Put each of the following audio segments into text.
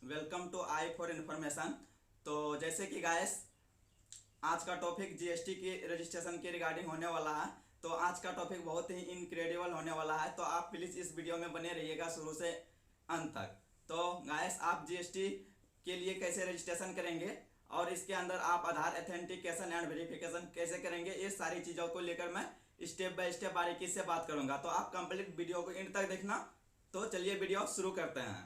Welcome to I for information. तो जैसे कि गाइस आज का टॉपिक जीएसटी की रजिस्ट्रेशन के रिगार्डिंग होने वाला है। तो आज का टॉपिक बहुत ही इनक्रेडिबल होने वाला है, तो आप प्लीज़ इस वीडियो में बने रहिएगा शुरू से अंत तक। तो गाइस आप जीएसटी के लिए कैसे रजिस्ट्रेशन करेंगे और इसके अंदर आप आधार ऑथेंटिकेशन एंड वेरिफिकेशन कैसे करेंगे, ये सारी चीज़ों को लेकर मैं स्टेप बाय स्टेप बारीकी से बात करूंगा। तो आप कंप्लीट वीडियो को एंड तक देखना। तो चलिए वीडियो शुरू करते हैं।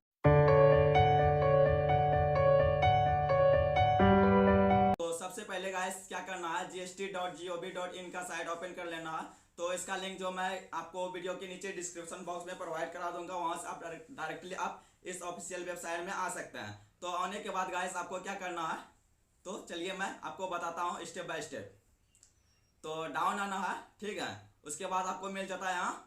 तो सबसे पहले गाइस क्या करना है, gst.gov.in का साइट ओपन कर लेना है। तो इसका लिंक जो मैं आपको वीडियो के नीचे डिस्क्रिप्शन बॉक्स में प्रोवाइड करा दूंगा, वहां से आप डायरेक्टली आप इस ऑफिशियल वेबसाइट में आ सकते हैं। तो आने के बाद गाइस आपको क्या करना है, तो चलिए मैं आपको बताता हूँ स्टेप बाय स्टेप। तो डाउन आना है, ठीक है। उसके बाद आपको मिल जाता है यहाँ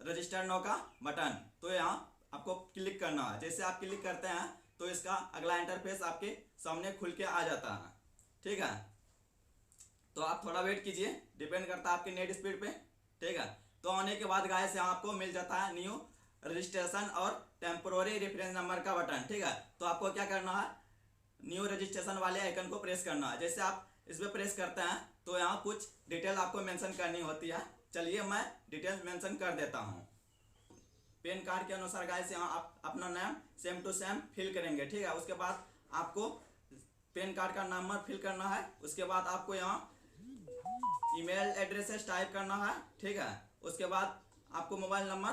रजिस्टर नो का बटन। तो यहाँ आपको क्लिक करना है। जैसे आप क्लिक करते हैं तो इसका अगला इंटरफेस आपके सामने खुल के आ जाता है, ठीक है। तो आप थोड़ा वेट कीजिए, डिपेंड करता है आपकी नेट स्पीड पे, ठीक है। तो आने के बाद गाइस यहाँ आपको मिल जाता है न्यू रजिस्ट्रेशन और टेम्पोररी रेफरेंस नंबर का बटन, ठीक है। तो आपको क्या करना है, न्यू रजिस्ट्रेशन वाले आइकन को प्रेस करना है। जैसे आप इस पर प्रेस करते हैं तो यहाँ कुछ डिटेल आपको मेंशन करनी होती है। चलिए मैं डिटेल मेंशन कर देता हूँ। पैन कार्ड के अनुसार गाइस यहाँ आप अपना नाम सेम टू सेम फिल करेंगे, ठीक है। उसके बाद आपको पैन कार्ड का नंबर फिल करना है। उसके बाद आपको यहाँ ईमेल एड्रेसेस टाइप करना है, ठीक है। उसके बाद आपको मोबाइल नंबर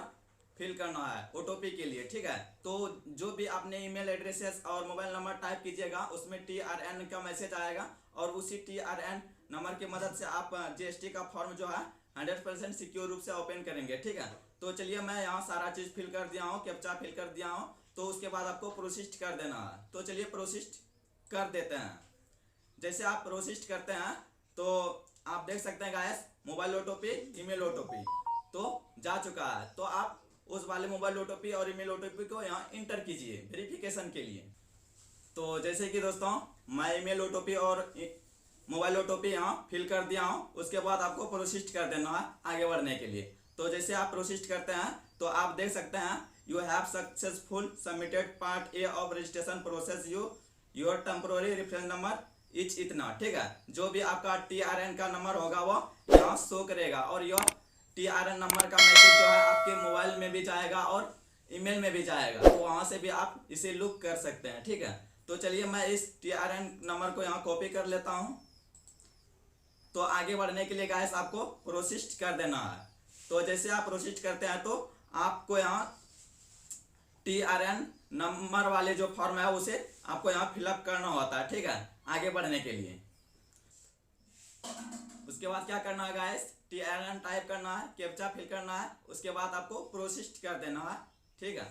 फिल करना है ओटीपी के लिए, ठीक है। तो जो भी आपने ईमेल एड्रेसेस और मोबाइल नंबर टाइप कीजिएगा उसमें TRN का मैसेज आएगा, और उसी TRN नंबर की मदद से आप जीएसटी का फॉर्म जो है 100% सिक्योर रूप से ओपन करेंगे, ठीक है। तो चलिए मैं यहाँ सारा चीज़ फिल कर दिया हूँ, कैप्चा फिल कर दिया हूँ। तो उसके बाद आपको प्रोसीड कर देना है। तो चलिए प्रोसीड कर देते हैं। जैसे आप प्रोसीड करते हैं तो आप देख सकते हैं guys mobile OTP email OTP तो जा चुका है। तो आप उस वाले मोबाइल ओटीपी और ईमेल ओटीपी को यहाँ इंटर कीजिए वेरिफिकेशन के लिए। तो जैसे कि दोस्तों मैं ईमेल ओटीपी और मोबाइल ओटीपी यहाँ फिल कर दिया हूँ। उसके बाद आपको प्रोसीड कर देना है आगे बढ़ने के लिए। तो जैसे आप प्रोसीड करते हैं तो आप देख सकते हैं you have successful submitted part A of registration process, your temporary reference number etch इतना, ठीक है। जो भी आपका TRN का नंबर होगा वो यहाँ शो करेगा, और यह TRN नंबर का मैसेज जो है आपके मोबाइल में भी जाएगा और ईमेल में भी जाएगा। तो वहाँ से भी आप इसे लुक कर सकते हैं, ठीक है। तो चलिए मैं इस TRN नंबर को यहाँ कॉपी कर लेता हूँ। तो आगे बढ़ने के लिए गाइस आपको प्रोसीड कर देना है। तो जैसे आप प्रोसीड करते हैं तो आपको यहाँ TRN नंबर वाले जो फॉर्म है उसे आपको यहाँ फिलअप करना होता है, ठीक है, आगे बढ़ने के लिए। उसके बाद क्या करना है गाइस, TRN टाइप करना है, कैप्चा फिल करना है। उसके बाद आपको प्रोसीड कर देना है, ठीक है।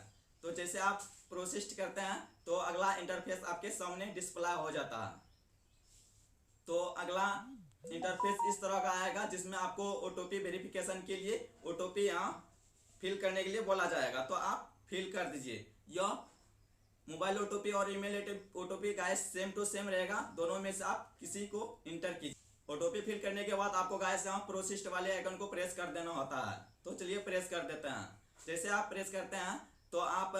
तो जैसे आप प्रोसीड करते हैं तो अगला इंटरफेस आपके सामने डिस्प्ले हो जाता है। तो अगला इंटरफेस इस तरह का आएगा जिसमें आपको ओटीपी वेरिफिकेशन के लिए ओटीपी यहाँ फिल करने के लिए बोला जाएगा। तो आप फिल कर दीजिए। यह मोबाइल ओटीपी और email OTP guys same to same रहेगा, दोनों में से आप किसी को इंटर कीजिए। ओटीपी फिल करने के बाद आपको गाइस यहाँ प्रोसीड वाले आइकन को प्रेस कर देना होता है। तो चलिए प्रेस कर देते हैं। जैसे आप प्रेस करते हैं तो आप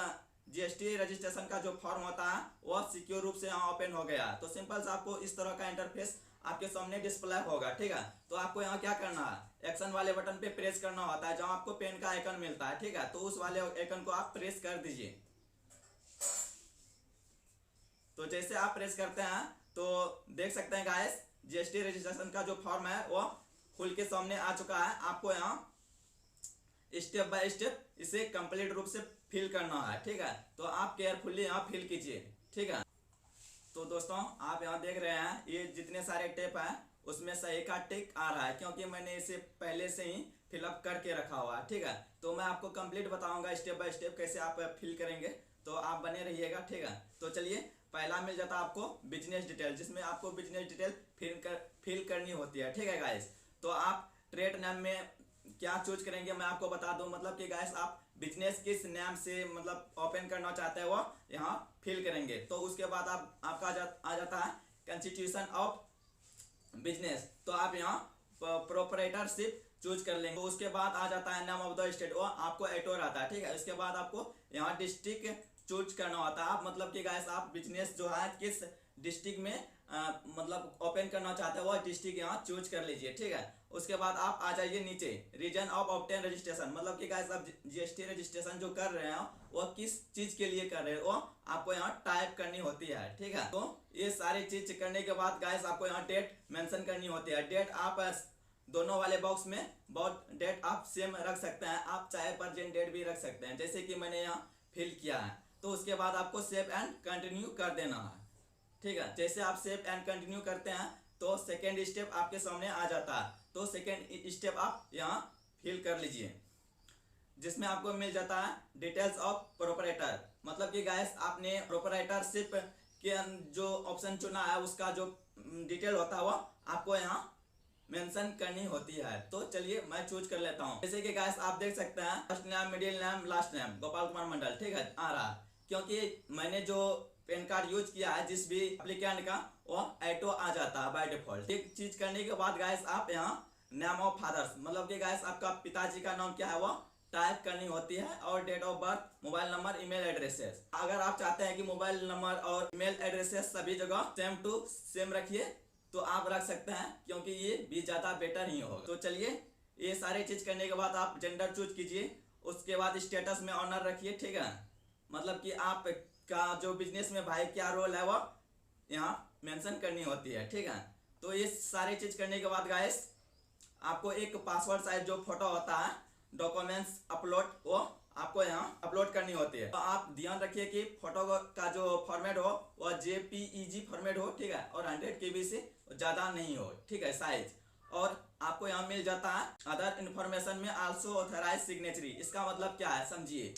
जीएसटी रजिस्ट्रेशन का जो फॉर्म होता है वह सिक्योर रूप से यहाँ ओपन हो गया। तो सिंपल से आपको इस तरह का इंटरफेस आपके सामने डिस्प्ले होगा, ठीक है। तो आपको यहाँ क्या करना है, एक्शन वाले बटन पे प्रेस करना होता है जहाँ आपको पेन का आइकन मिलता है, ठीक है। तो उस वाले आइकन को आप प्रेस कर दीजिए। तो जैसे आप प्रेस करते हैं तो देख सकते हैं गाइस जीएसटी रजिस्ट्रेशन का जो फॉर्म है वो खुल के सामने आ चुका है। आपको यहाँ स्टेप बाय स्टेप इसे कंप्लीट रूप से फिल करना है, ठीक है। तो आप केयरफुली यहाँ फिल कीजिए, ठीक है। तो दोस्तों आप यहाँ देख रहे हैं ये जितने सारे टेप हैं उसमें सही का टिक आ रहा है, क्योंकि मैंने इसे पहले से ही फिलअप करके रखा हुआ है, ठीक है। तो मैं आपको कंप्लीट बताऊंगा स्टेप बाय स्टेप कैसे आप फिल करेंगे, तो आप बने रहिएगा, ठीक है। तो चलिए पहला मिल जाता है आपको बिजनेस डिटेल, जिसमें आपको बिजनेस डिटेल फिल करनी होती है, ठीक है गाइस। तो आप ट्रेड नेम में क्या चूज करेंगे मैं आपको बता दूं, मतलब कि गाइस आप बिजनेस किस नाम से मतलब ओपन करना चाहते हैं वो यहाँ फिल करेंगे। तो उसके बाद आपका आ जाता है कंस्टिट्यूशन ऑफ बिजनेस। तो आप यहाँ प्रोपराइटरशिप चूज कर लेंगे। तो उसके बाद आ जाता है नेम ऑफ द स्टेट, वो आपको एटोर आता है, ठीक है। उसके बाद आपको यहाँ डिस्ट्रिक्ट चूज करना होता है। आप मतलब कि गाइस आप बिजनेस जो है किस डिस्ट्रिक्ट में मतलब ओपन करना चाहते हैं वो डिस्ट्रिक्ट यहाँ चूज कर लीजिए, ठीक है। उसके बाद आप आ जाइए नीचे रीजन ऑफ ऑब्टेन रजिस्ट्रेशन, मतलब कि गाइस आप जीएसटी रजिस्ट्रेशन जो कर रहे हैं वो किस चीज के लिए कर रहे हैं वो आपको यहाँ टाइप करनी होती है, ठीक है। तो ये सारी चीज करने के बाद गाइस आपको यहाँ डेट मेंशन करनी होती है। डेट आप दोनों वाले बॉक्स में बहुत डेट आप सेम रख सकते हैं, आप चाहे प्रेजेंट डेट भी रख सकते हैं, जैसे कि मैंने यहाँ फिल किया है। तो उसके बाद आपको सेव एंड कंटिन्यू कर देना है, ठीक है। जैसे आप सेव एंड कंटिन्यू करते हैं तो सेकेंड स्टेप आपके सामने आ जाता है। तो सेकेंड स्टेप आप यहाँ फिल कर लीजिए, जिसमें आपको मिल जाता है डिटेल्स ऑफ प्रोपराइटर, मतलब कि गाइस आपने प्रोपराइटरशिप के जो ऑप्शन चुना है उसका जो डिटेल होता है वो आपको यहाँ मेंशन करनी होती है। तो चलिए मैं चूज कर लेता हूँ। जैसे कि गाइस आप देख सकते हैं first name, middle name, last name Gopal Kumar Mandal, ठीक है, आ रहा है। क्योंकि मैंने जो पैन कार्ड यूज किया है जिस भी एप्लीकेंट का वो ऑटो आ जाता है बाय डिफॉल्ट। एक चीज करने के बाद गाइस आप यहाँ नेम ऑफ फादर्स, मतलब कि गाइस आपका पिताजी का नाम क्या है वो टाइप करनी होती है, और date of birth, mobile number, email addresses. अगर आप चाहते हैं कि मोबाइल नंबर और ईमेल एड्रेसेस सभी जगह सेम टू सेम रखिए तो आप रख सकते हैं, क्योंकि ये भी ज्यादा बेटर ही होगा। तो चलिए ये सारी चीज करने के बाद आप जेंडर चूज कीजिए। उसके बाद स्टेटस में ऑनर रखिए, ठीक है, मतलब कि आप का जो बिजनेस में भाई क्या रोल है वो यहाँ मेंशन करनी होती है, ठीक है। तो ये सारी चीज करने के बाद गाइस आपको एक पासवर्ड साइज जो फोटो होता है डॉक्यूमेंट्स अपलोड वो आपको यहाँ अपलोड करनी होती है। तो आप ध्यान रखिए कि फोटो का जो फॉर्मेट हो वो JPEG फॉर्मेट हो, ठीक है, और 100 KB से ज्यादा नहीं हो, ठीक है, साइज। और आपको यहाँ मिल जाता है अदर इन्फॉर्मेशन में आल्सो ऑथराइज सिग्नेचरी। इसका मतलब क्या है समझिए।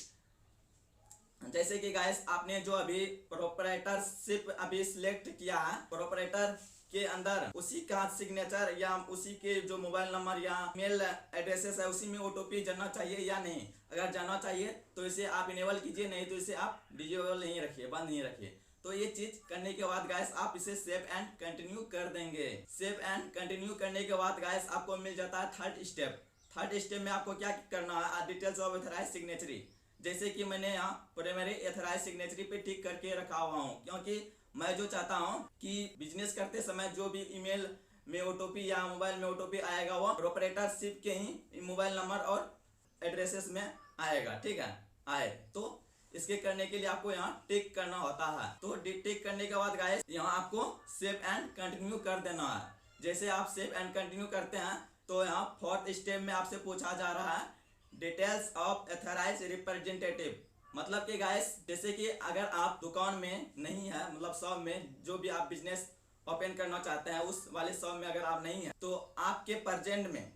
जैसे कि गाइस आपने जो अभी प्रोपराइटरशिप अभी सिलेक्ट किया है, प्रोपराइटर के अंदर उसी का सिग्नेचर या उसी के जो मोबाइल नंबर या मेल एड्रेसेस है उसी में ओटीपी जाना चाहिए या नहीं। अगर जाना चाहिए तो इसे आप इनेबल कीजिए, नहीं तो इसे आप डिसेबल नहीं रखिए, बंद नहीं रखिए। तो ये चीज करने के बाद गाइस आप इसे सेव एंड कंटिन्यू कर देंगे। सेव एंड कंटिन्यू करने के बाद गाइस आपको मिल जाता है थर्ड स्टेप। थर्ड स्टेप में आपको क्या करना है, डिटेल्स ऑफ ऑथराइज्ड सिग्नेचरी। जैसे कि मैंने यहाँ प्राइमरी ऑथराइज्ड सिग्नेचरी पे टिक करके रखा हुआ हूँ, क्योंकि मैं जो चाहता हूँ कि बिजनेस करते समय जो भी ईमेल में ओटीपी या मोबाइल में ओटीपी आएगा वो प्रोपराइटरशिप के ही मोबाइल नंबर और एड्रेसेस में आएगा, ठीक है, आए। तो इसके करने के लिए आपको यहाँ टिक करना होता है। तो टिक करने के बाद गाइस यहाँ आपको सेव एंड कंटिन्यू कर देना है। जैसे आप सेव एंड कंटिन्यू करते हैं तो यहाँ फोर्थ स्टेप में आपसे पूछा जा रहा है डिटेल्स ऑफ ऑथराइज्ड रिप्रेजेंटेटिव, मतलब कि गाइस जैसे कि अगर आप दुकान में नहीं है, मतलब शॉप में जो भी आप बिजनेस ओपन करना चाहते हैं उस वाले शॉप में अगर आप नहीं है तो आपके प्रेजेंट में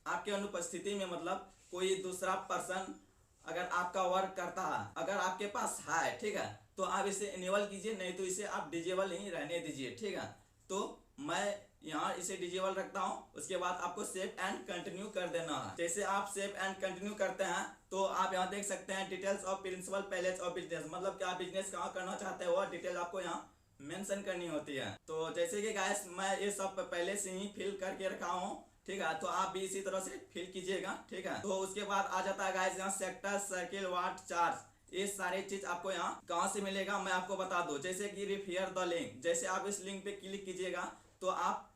आपके अनुपस्थिति में मतलब कोई दूसरा पर्सन अगर आपका वर्क करता है, अगर आपके पास है, ठीक है, तो आप इसे इनेबल कीजिए, नहीं तो इसे आप डिजेबल ही रहने दीजिए, ठीक है। तो मैं यहाँ इसे डिजेबल रखता हूँ। उसके बाद आपको सेव एंड कंटिन्यू कर देना है। जैसे आप सेव एंड कंटिन्यू करते हैं तो आप यहाँ देख सकते हैं details of principal palace of business, मतलब कि आप बिजनेस कहाँ करना चाहते हैं वो डिटेल आपको यहाँ मेंशन करनी होती है। तो जैसे कि गाइस मैं ये सब पहले से ही फिल करके रखा हूँ, ठीक है, तो आप भी इसी तरह से फिल कीजिएगा, ठीक है। तो उसके बाद आ जाता है गाइस यहाँ सेक्टर, सर्किल, वाट, चार्ज, ये सारी चीज आपको यहाँ कहाँ से मिलेगा मैं आपको बता दूं। जैसे कि रेफर द लिंक, जैसे आप इस लिंक पे क्लिक कीजिएगा तो आप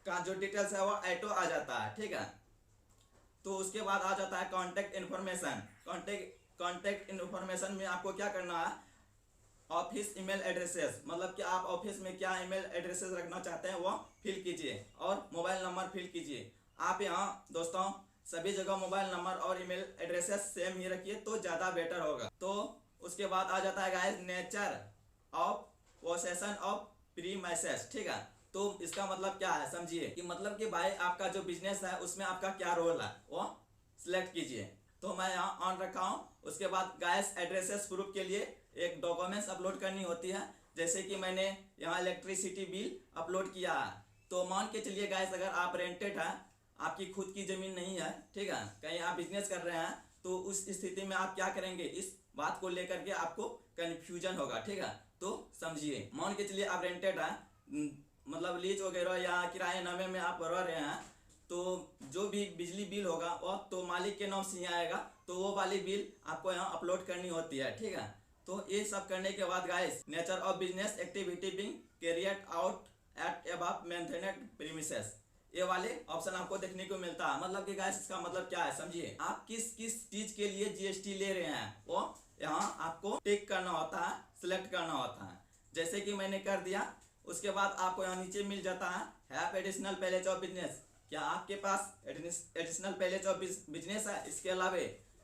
का जो डिटेल्स है वो ऑटो आ जाता है, ठीक है। तो उसके बाद आ जाता है कॉन्टेक्ट इन्फॉर्मेशन। कॉन्टेक्ट इन्फॉर्मेशन में आपको क्या करना है, ऑफिस ईमेल एड्रेसेस, मतलब कि आप ऑफिस में क्या ईमेल एड्रेसेस रखना चाहते हैं वो फिल कीजिए, और मोबाइल नंबर फिल कीजिए। आप यहाँ दोस्तों सभी जगह मोबाइल नंबर और ईमेल एड्रेसेस सेम ही रखिए तो ज़्यादा बेटर होगा। तो उसके बाद आ जाता है guys nature of possession of premises, ठीक है। तो इसका मतलब क्या है समझिए, कि मतलब कि भाई आपका जो बिजनेस है उसमें आपका क्या रोल है वो सिलेक्ट कीजिए। तो मैं यहाँ ऑन रखा हूँ। उसके बाद गाइस एड्रेसेस प्रूफ के लिए एक डॉक्यूमेंट्स अपलोड करनी होती है। जैसे कि मैंने यहाँ इलेक्ट्रिसिटी बिल अपलोड किया है। तो मान के चलिए गाइस अगर आप रेंटेड है, आपकी खुद की जमीन नहीं है, ठीक है, कहीं आप बिजनेस कर रहे हैं, तो उस स्थिति में आप क्या करेंगे, इस बात को लेकर के आपको कंफ्यूजन होगा, ठीक है। तो समझिए, मान के चलिए आप रेंटेड है, मतलब लीज वगैरह या किराए नामे में आप रह रहे हैं, तो जो भी बिजली बिल होगा वो तो मालिक के नाम से ही आएगा, तो वो वाली बिल आपको यहाँ अपलोड करनी होती है, ठीक है। तो ये सब करने के बाद guys nature of business activity being carried out at above mentioned premises, ये वाले ऑप्शन आपको देखने को मिलता है। मतलब कि गाइस इसका मतलब क्या है समझिए, आप किस किस चीज के लिए जीएसटी ले रहे हैं वो यहाँ आपको टिक करना होता है, सिलेक्ट करना होता है। जैसे कि मैंने कर दिया, उसके बाद आपको यहाँ नीचे मिल जाता है have additional places of business, क्या आपके पास एडिशनल पैलेज ऑफ बिजनेस है? इसके अलावा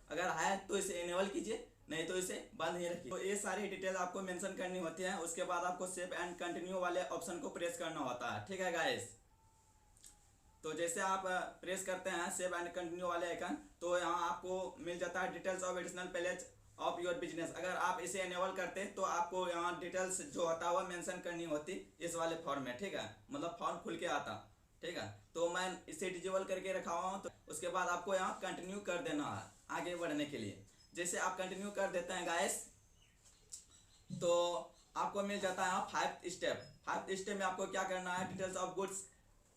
अगर है तो इसे इनेबल कीजिए, नहीं तो इसे बंद ही रखिए। तो ये सारी डिटेल आपको मेंशन करनी होती है। उसके बाद आपको सेव एंड कंटिन्यू वाले ऑप्शन को प्रेस करना होता है, ठीक है गाइस। तो जैसे आप प्रेस करते हैं सेव एंड कंटिन्यू वाले आइकन, तो यहाँ आपको मिल जाता है details of additional places of your business. अगर आप इसे इनेबल करते तो आपको यहाँ डिटेल्स जो होता है वो मेंशन करनी होती इस वाले फॉर्म में, ठीक है, मतलब फॉर्म खुल के आता, ठीक है। तो मैं इसे डिजेबल करके रखा हुआ हूँ। तो उसके बाद आपको यहाँ कंटिन्यू कर देना है आगे बढ़ने के लिए। जैसे आप कंटिन्यू कर देते हैं गाइस, तो आपको मिल जाता है 5 स्टेप। 5 स्टेप में आपको क्या करना है, डिटेल्स ऑफ गुड्स,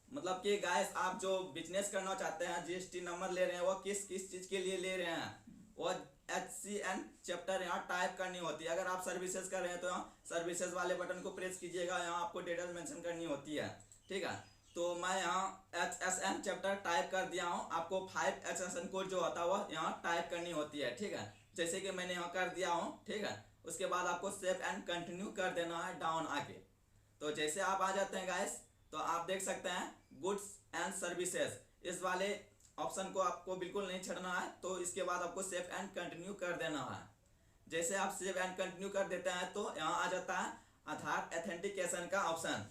मतलब कि गाइस आप जो बिजनेस करना चाहते हैं, जीएसटी नंबर ले रहे हैं, वो किस किस चीज के लिए ले रहे हैं, वो HCN चैप्टर यहाँ टाइप करनी होती है। अगर आप सर्विसेज कर रहे हैं तो यहाँ सर्विसेज वाले बटन को प्रेस कीजिएगा, यहाँ आपको डिटेल मेंशन करनी होती है, ठीक है। तो मैं यहाँ HSN चैप्टर टाइप कर दिया हूँ। आपको 5 HSN कोड जो होता है वो यहाँ टाइप करनी होती है, ठीक है, जैसे कि मैंने यहाँ कर दिया हूँ, ठीक है। उसके बाद आपको सेव एंड कंटिन्यू कर देना है डाउन आके। तो जैसे आप आ जाते हैं गाइस, तो आप देख सकते हैं गुड्स एंड सर्विसेज, इस वाले ऑप्शन को आपको बिल्कुल नहीं छोड़ना है। तो इसके बाद आपको सेव एंड कंटिन्यू कर देना है। जैसे आप सेव एंड कंटिन्यू कर देते हैं तो यहाँ आ जाता है आधार ऑथेंटिकेशन का ऑप्शन,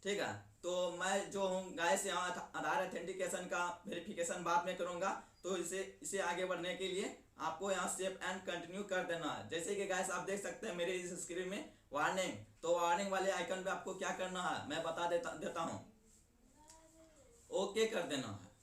ठीक है। तो मैं जो हूँ गाइस यहाँ आधार ऑथेंटिकेशन का वेरिफिकेशन बाद में करूँगा। तो इसे आगे बढ़ने के लिए आपको यहाँ सेव एंड कंटिन्यू कर देना है। जैसे कि गाइस आप देख सकते हैं मेरे इस स्क्रीन में वार्निंग, तो वार्निंग वाले आइकन पे आपको क्या करना है मैं बता देता हूँ, ओके कर देना है।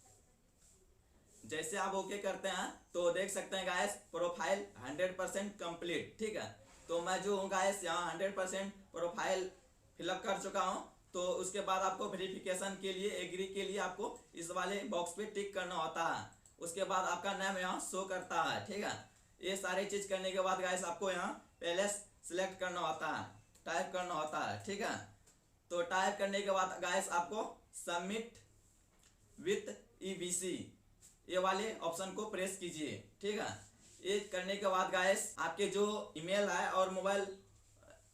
जैसे आप ओके करते हैं तो देख सकते हैं गाइस प्रोफाइल 100% कंप्लीट, ठीक है। तो मैं जो हूँ गाइस यहाँ 100% प्रोफाइल फिलअप कर चुका हूँ। तो उसके बाद आपको वेरिफिकेशन के लिए एग्री के लिए आपको इस वाले बॉक्स पे टिक करना होता है। उसके बाद आपका नाम यहाँ शो करता है, ठीक है। ये सारी चीज करने के बाद गाइस आपको यहाँ पहले सिलेक्ट करना होता है, टाइप करना होता है, ठीक है। तो टाइप करने के बाद गाइस आपको सबमिट विथ EBC ये वाले ऑप्शन को प्रेस कीजिए, ठीक है। ये करने के बाद गाइस आपके जो ईमेल है और मोबाइल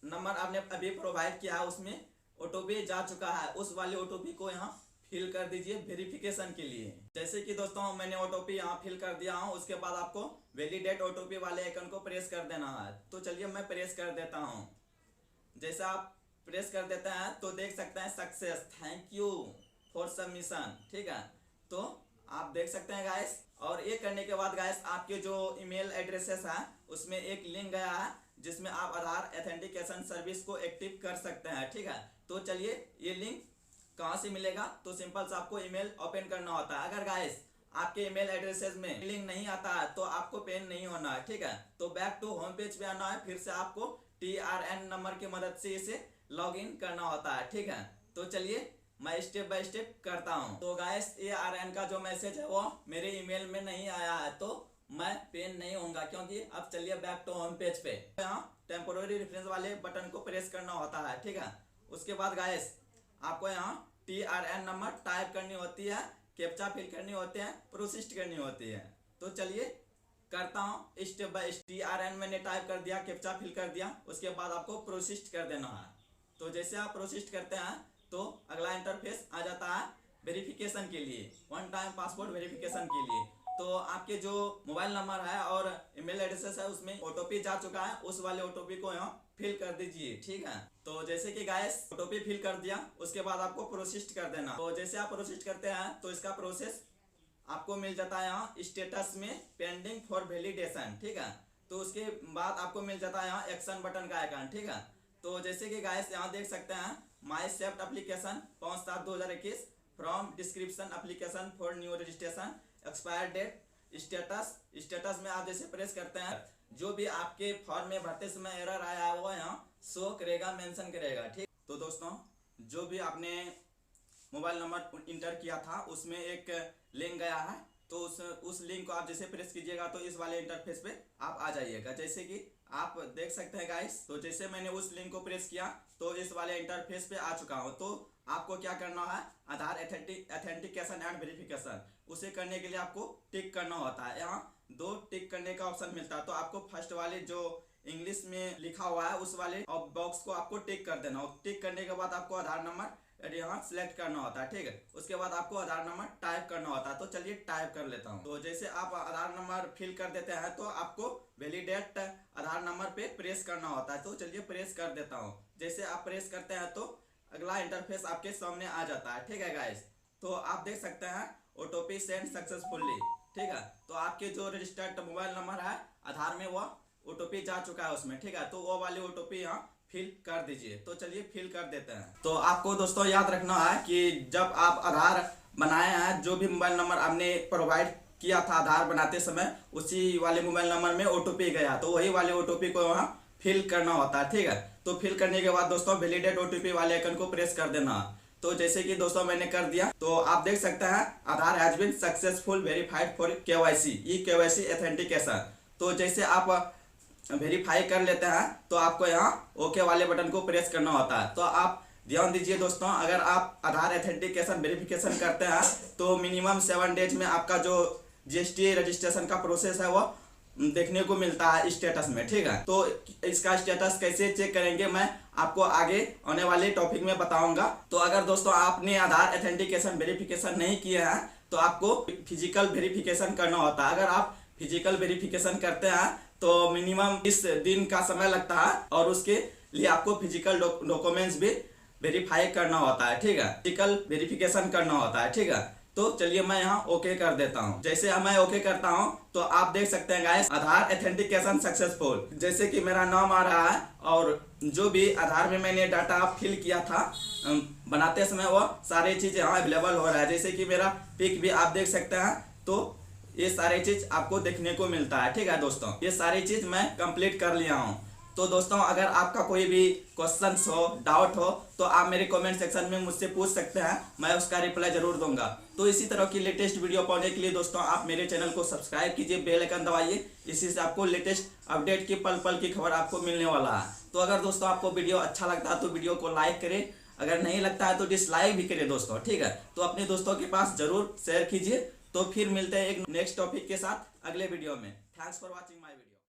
नंबर आपने अभी प्रोवाइड किया है उसमें ओटीपी जा चुका है, उस वाले ओटीपी को यहाँ फिल कर दीजिए वेरिफिकेशन के लिए। जैसे कि दोस्तों मैंने ओटीपी यहाँ फिल कर दिया हूँ। उसके बाद आपको वैलिडेट ओटीपी वाले आइकन को प्रेस कर देना है। तो चलिए मैं प्रेस कर देता हूँ। जैसे आप प्रेस कर देते हैं तो देख सकते हैं success, thank you for submission, ठीक है। तो आप देख सकते हैं गाइस। और ये करने के बाद गाइस आपके जो ईमेल एड्रेसेस है उसमें एक लिंक गया है जिसमें आप आधार ऑथेंटिकेशन सर्विस को एक्टिव कर सकते हैं, ठीक है। तो चलिए ये लिंक कहाँ से मिलेगा, तो सिंपल से आपको ईमेल ओपन करना होता है। अगर गाइस आपके ईमेल एड्रेसेस में लिंक नहीं आता है तो आपको पेन नहीं होना है, ठीक है। तो बैक टू होम पेज पे आना है, फिर से आपको TRN नंबर की मदद से इसे लॉगिन करना होता है, ठीक है। तो चलिए मैं स्टेप बाय स्टेप करता हूँ। तो गाइस TRN का जो मैसेज है वो मेरे ईमेल में नहीं आया है, तो मैं पेन नहीं होऊंगा क्योंकि अब चलिए बैक टू होम पेज पे। यहाँ टेम्पोररी रेफरेंस वाले बटन को प्रेस करना होता है, ठीक है। उसके बाद गाइस आपको यहाँ TRN नंबर टाइप करनी होती है, कैप्चा फिल करनी होते हैं, प्रोसिस्ट करनी होती है। तो चलिए करता हूँ स्टेप बाय स्टेप। TRN मैंने टाइप कर दिया, कैप्चा फिल कर दिया, उसके बाद आपको प्रोसिस्ट कर देना है। तो जैसे आप प्रोसिस्ट करते हैं तो अगला इंटरफेस आ जाता है वेरिफिकेशन के लिए, वन टाइम पासवर्ड वेरिफिकेशन के लिए। तो आपके जो मोबाइल नंबर है और ईमेल एड्रेस है उसमें ओटीपी जा चुका है, उस वाले ओटीपी को यहाँ फिल कर दीजिए, ठीक है। तो जैसे कि गाइस ओटीपी फिल कर दिया, उसके बाद आपको प्रोसेस कर देना। तो जैसे आप प्रोसेस करते हैं तो इसका प्रोसेस आपको मिल जाता है यहाँ स्टेटस में पेंडिंग फॉर वैलिडेशन, ठीक है। तो उसके बाद आपको मिल जाता है यहाँ एक्शन बटन का आइकन, ठीक है। तो जैसे कि गाइस यहाँ देख सकते हैं my saved application 5/7/2021 from description application for new registration expire date status में आप जैसे प्रेस करते हैं जो भी आपके फॉर्म में भरते समय एरर आया है वो यहाँ शो करेगा, मेंशन करेगा, ठीक। तो दोस्तों जो भी आपने मोबाइल नंबर इंटर किया था उसमें एक लिंक गया है, तो उस लिंक को आप जैसे प्रेस कीजिएगा तो इस वाले इंटरफेस पे आप आ जाइएगा। जैसे कि आप देख सकते हैं गाइस। तो जैसे मैंने उस लिंक को प्रेस किया तो इस वाले इंटरफेस पे आ चुका हूँ। तो आपको क्या करना है, आधार ऑथेंटिकेशन एंड वेरिफिकेशन, उसे करने के लिए आपको टिक करना होता है। यहाँ 2 टिक करने का ऑप्शन मिलता है। तो आपको फर्स्ट वाले जो इंग्लिश में लिखा हुआ है उस वाले बॉक्स को आपको टिक कर देना। टिक करने के बाद आपको आधार नंबर यहाँ सिलेक्ट करना होता है, ठीक है। उसके बाद आपको आधार नंबर टाइप करना होता है। तो चलिए टाइप कर लेता हूँ। तो जैसे आप आधार नंबर फिल कर देते हैं तो आपको वैलिडेट आधार नंबर पे प्रेस करना होता है। तो चलिए प्रेस कर देता हूँ। जैसे आप प्रेस करते हैं तो अगला इंटरफेस आपके सामने आ जाता है, ठीक है गाइस। तो आप देख सकते हैं ओटीपी सेंड सक्सेसफुली, ठीक है। तो आपके जो रजिस्टर्ड मोबाइल नंबर है आधार में वो ओटीपी जा चुका है उसमें, ठीक है। तो वो वाली ओटीपी यहाँ फिल कर दीजिए। तो चलिए फिल कर देते हैं। तो आपको दोस्तों याद रखना है कि जब आप आधार बनाए हैं, जो भी मोबाइल नंबर आपने प्रोवाइड किया था आधार बनाते समय, उसी वाले मोबाइल नंबर में ओटीपी गया तो वही वाले ओटीपी को वहाँ फिल करना होता है, ठीक है। तो फिल करने के बाद दोस्तों वैलिडेट ओटीपी वाले आइकन को प्रेस कर देना। तो जैसे कि दोस्तों मैंने कर दिया, तो आप देख सकते हैं Aadhaar has been successful verified for KYC, e KYC authentication. तो जैसे आप वेरीफाई कर लेते हैं तो आपको यहाँ ओके वाले बटन को प्रेस करना होता है। तो आप ध्यान दीजिए दोस्तों, अगर आप आधार ऑथेंटिकेशन वेरिफिकेशन करते हैं तो मिनिमम 7 डेज में आपका जो जीएसटी रजिस्ट्रेशन का प्रोसेस है वो देखने को मिलता है स्टेटस में, ठीक है। तो इसका स्टेटस कैसे चेक करेंगे मैं आपको आगे आने वाले टॉपिक में बताऊंगा। तो अगर दोस्तों आपने आधार ऑथेंटिकेशन वेरिफिकेशन नहीं किया है तो आपको फिजिकल वेरिफिकेशन करना होता है। अगर आप फिजिकल वेरिफिकेशन करते हैं तो मिनिमम 20 दिन का समय लगता है और उसके लिए आपको फिजिकल डॉक्यूमेंट्स भी वेरीफाई करना होता है, ठीक है। फिजिकल वेरिफिकेशन करना होता है, ठीक है। तो चलिए मैं यहाँ ओके कर देता हूँ। जैसे मैं ओके करता हूँ तो आप देख सकते हैं गाइस आधार ऑथेंटिकेशन सक्सेसफुल, जैसे कि मेरा नाम आ रहा है और जो भी आधार में मैंने डाटा फिल किया था बनाते समय वो सारी चीज़ यहाँ अवेलेबल हो रहा है। जैसे कि मेरा पिक भी आप देख सकते हैं। तो ये सारी चीज आपको देखने को मिलता है, ठीक है दोस्तों। ये सारी चीज मैं कंप्लीट कर लिया हूँ। तो दोस्तों अगर आपका कोई भी क्वेश्चन हो, डाउट हो तो आप मेरे कमेंट सेक्शन में मुझसे पूछ सकते हैं, मैं उसका रिप्लाई जरूर दूंगा। तो इसी तरह की लेटेस्ट वीडियो पाने के लिए दोस्तों आप मेरे चैनल को सब्सक्राइब कीजिए, बेल आइकन दबाइए। इसी से आपको लेटेस्ट अपडेट की पल पल की खबर आपको मिलने वाला है। तो अगर दोस्तों आपको वीडियो अच्छा लगता है तो वीडियो को लाइक करें, अगर नहीं लगता है तो डिसलाइक भी करें दोस्तों, ठीक है। तो अपने दोस्तों के पास जरूर शेयर कीजिए। तो फिर मिलते हैं एक नेक्स्ट टॉपिक के साथ अगले वीडियो में। Thanks for watching my video.